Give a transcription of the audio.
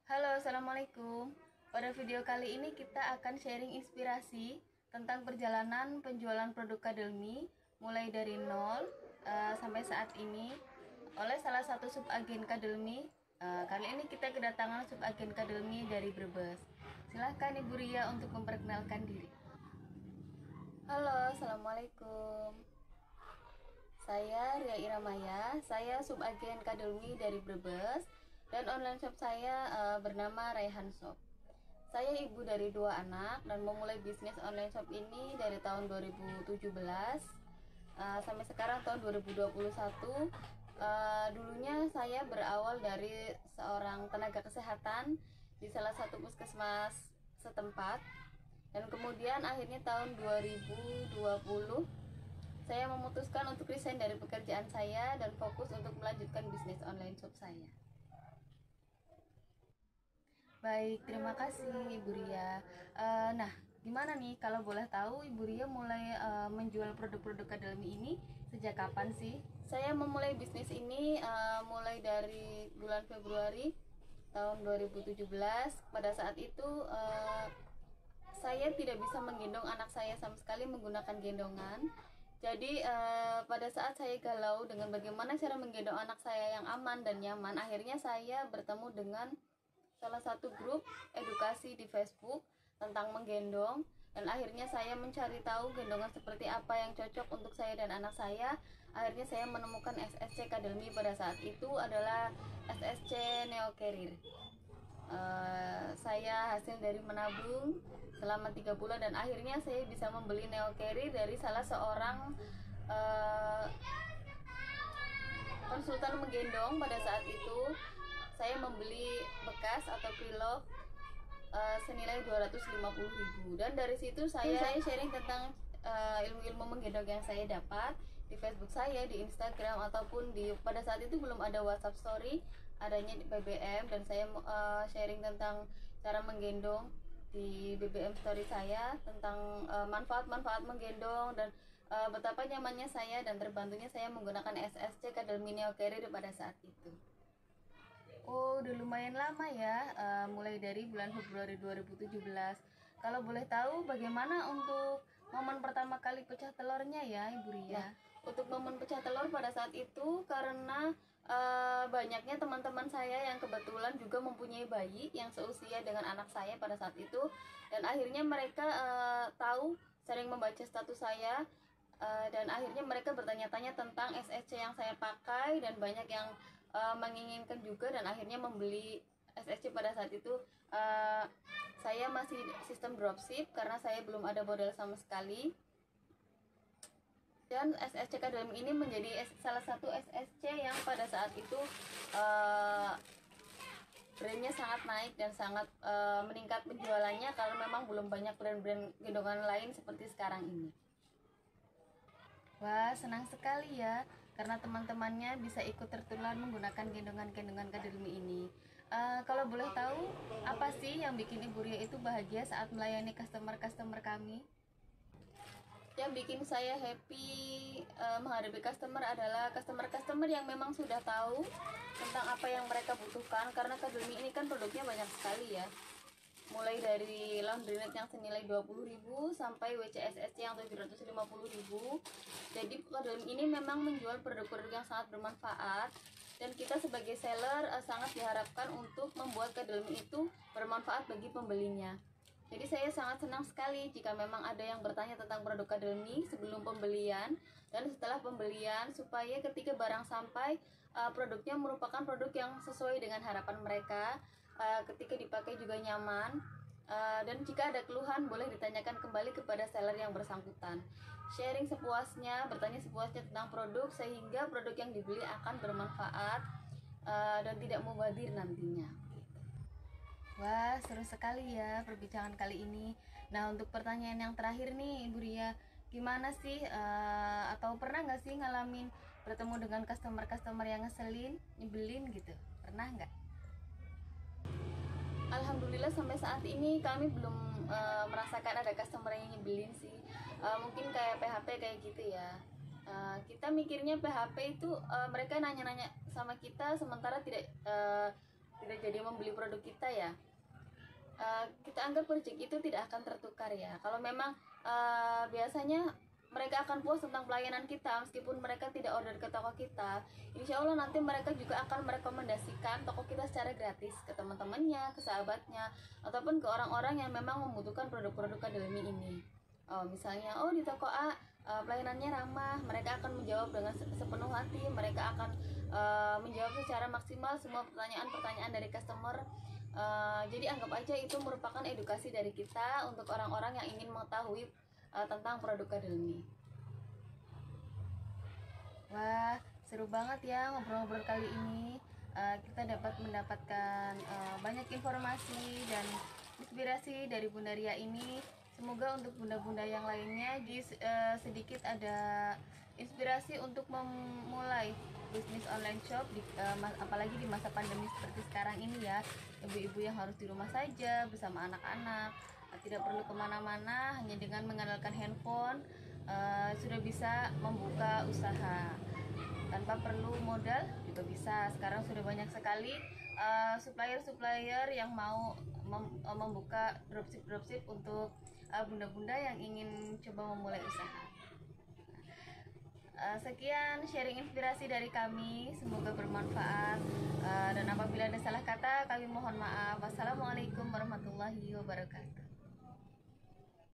Halo, Assalamualaikum. Pada video kali ini kita akan sharing inspirasi tentang perjalanan penjualan produk Kadelmi mulai dari nol sampai saat ini oleh salah satu subagen Kadelmi. Kali ini kita kedatangan subagen Kadelmi dari Brebes. Silahkan Ibu Ria untuk memperkenalkan diri. Halo, Assalamualaikum. Saya Ria Iramaya, saya subagen Kadelmi dari Brebes dan online shop saya bernama Raihan Shop. Saya ibu dari 2 anak dan memulai bisnis online shop ini dari tahun 2017 sampai sekarang tahun 2021. Dulunya saya berawal dari seorang tenaga kesehatan di salah satu puskesmas setempat, dan kemudian akhirnya tahun 2020 saya memutuskan untuk resign dari pekerjaan saya dan fokus untuk melanjutkan bisnis online shop saya. Baik, terima kasih Ibu Ria. Nah, gimana nih kalau boleh tahu Ibu Ria mulai menjual produk-produk Kadelmi ini sejak kapan sih? Saya memulai bisnis ini mulai dari bulan Februari tahun 2017. Pada saat itu saya tidak bisa menggendong anak saya sama sekali menggunakan gendongan. Jadi pada saat saya galau dengan bagaimana cara menggendong anak saya yang aman dan nyaman, akhirnya saya bertemu dengan salah satu grup edukasi di Facebook tentang menggendong, dan akhirnya saya mencari tahu gendongan seperti apa yang cocok untuk saya dan anak saya. Akhirnya saya menemukan SSC Kadelmi. Pada saat itu adalah SSC Neo Carrier. Saya hasil dari menabung selama 3 bulan dan akhirnya saya bisa membeli Neo Carrier dari salah seorang konsultan menggendong. Pada saat itu saya membeli bekas atau preloved senilai 250.000, dan dari situ saya sharing tentang ilmu-ilmu menggendong yang saya dapat di Facebook saya, di Instagram, ataupun pada saat itu belum ada WhatsApp Story, adanya di BBM, dan saya sharing tentang cara menggendong di BBM Story saya tentang manfaat-manfaat menggendong dan betapa nyamannya saya dan terbantunya saya menggunakan SSC Kadelmi Neo Carrier pada saat itu. Oh, udah lumayan lama ya, mulai dari bulan Februari 2017. Kalau boleh tahu bagaimana untuk momen pertama kali pecah telurnya ya, Ibu Ria? Nah, untuk momen pecah telur pada saat itu karena banyaknya teman-teman saya yang kebetulan juga mempunyai bayi yang seusia dengan anak saya pada saat itu, dan akhirnya mereka tahu, sering membaca status saya, dan akhirnya mereka bertanya-tanya tentang SSC yang saya pakai, dan banyak yang menginginkan juga dan akhirnya membeli SSC. Pada saat itu saya masih sistem dropship karena saya belum ada modal sama sekali, dan SSC Kadelmi ini menjadi salah satu SSC yang pada saat itu brandnya sangat naik dan sangat meningkat penjualannya kalau memang belum banyak brand-brand gendongan lain seperti sekarang ini. Wah, senang sekali ya, karena teman-temannya bisa ikut tertular menggunakan gendongan-gendongan Kadelmi ini. Kalau boleh tahu, apa sih yang bikin Ibu Ria itu bahagia saat melayani customer-customer kami? Yang bikin saya happy menghadapi customer adalah customer-customer yang memang sudah tahu tentang apa yang mereka butuhkan, karena Kadelmi ini kan produknya banyak sekali ya, mulai dari laundry net yang senilai 20.000 sampai WCSSC yang 750.000. Jadi Kadelmi ini memang menjual produk-produk yang sangat bermanfaat, dan kita sebagai seller sangat diharapkan untuk membuat Kadelmi itu bermanfaat bagi pembelinya. Jadi saya sangat senang sekali jika memang ada yang bertanya tentang produk Kadelmi sebelum pembelian dan setelah pembelian, supaya ketika barang sampai produknya merupakan produk yang sesuai dengan harapan mereka, ketika dipakai juga nyaman, dan jika ada keluhan boleh ditanyakan kembali kepada seller yang bersangkutan. Sharing sepuasnya, bertanya sepuasnya tentang produk sehingga produk yang dibeli akan bermanfaat dan tidak mubazir nantinya. Wah, seru sekali ya perbincangan kali ini. Nah, untuk pertanyaan yang terakhir nih, Ibu Ria, gimana sih atau pernah nggak sih ngalamin bertemu dengan customer-customer yang ngeselin, nyebelin gitu? Pernah nggak? Alhamdulillah sampai saat ini kami belum merasakan ada customer yang nyebelin sih. Mungkin kayak PHP kayak gitu ya. Kita mikirnya PHP itu mereka nanya-nanya sama kita sementara tidak tidak jadi membeli produk kita ya, kita anggap proyek itu tidak akan tertukar ya. Kalau memang biasanya mereka akan puas tentang pelayanan kita meskipun mereka tidak order ke toko kita, insya Allah nanti mereka juga akan merekomendasikan toko kita secara gratis ke teman-temannya, ke sahabatnya, ataupun ke orang-orang yang memang membutuhkan produk-produk Kadelmi ini. Misalnya di toko A pelayanannya ramah, mereka akan menjawab dengan sepenuh hati, mereka akan menjawab secara maksimal semua pertanyaan-pertanyaan dari customer. Jadi anggap aja itu merupakan edukasi dari kita untuk orang-orang yang ingin mengetahui tentang produk Kadelmi. Wah, seru banget ya ngobrol-ngobrol kali ini. Kita dapat mendapatkan banyak informasi dan inspirasi dari Bunda Ria ini. Semoga untuk bunda-bunda yang lainnya sedikit ada inspirasi untuk memulai bisnis online shop apalagi di masa pandemi seperti sekarang ini ya. Ibu-ibu yang harus di rumah saja bersama anak-anak, tidak perlu kemana-mana, hanya dengan mengandalkan handphone sudah bisa membuka usaha tanpa perlu modal juga bisa. Sekarang sudah banyak sekali supplier-supplier yang mau membuka dropship untuk bunda-bunda yang ingin coba memulai usaha. Sekian sharing inspirasi dari kami, semoga bermanfaat, dan apabila ada salah kata kami mohon maaf. Wassalamualaikum warahmatullahi wabarakatuh.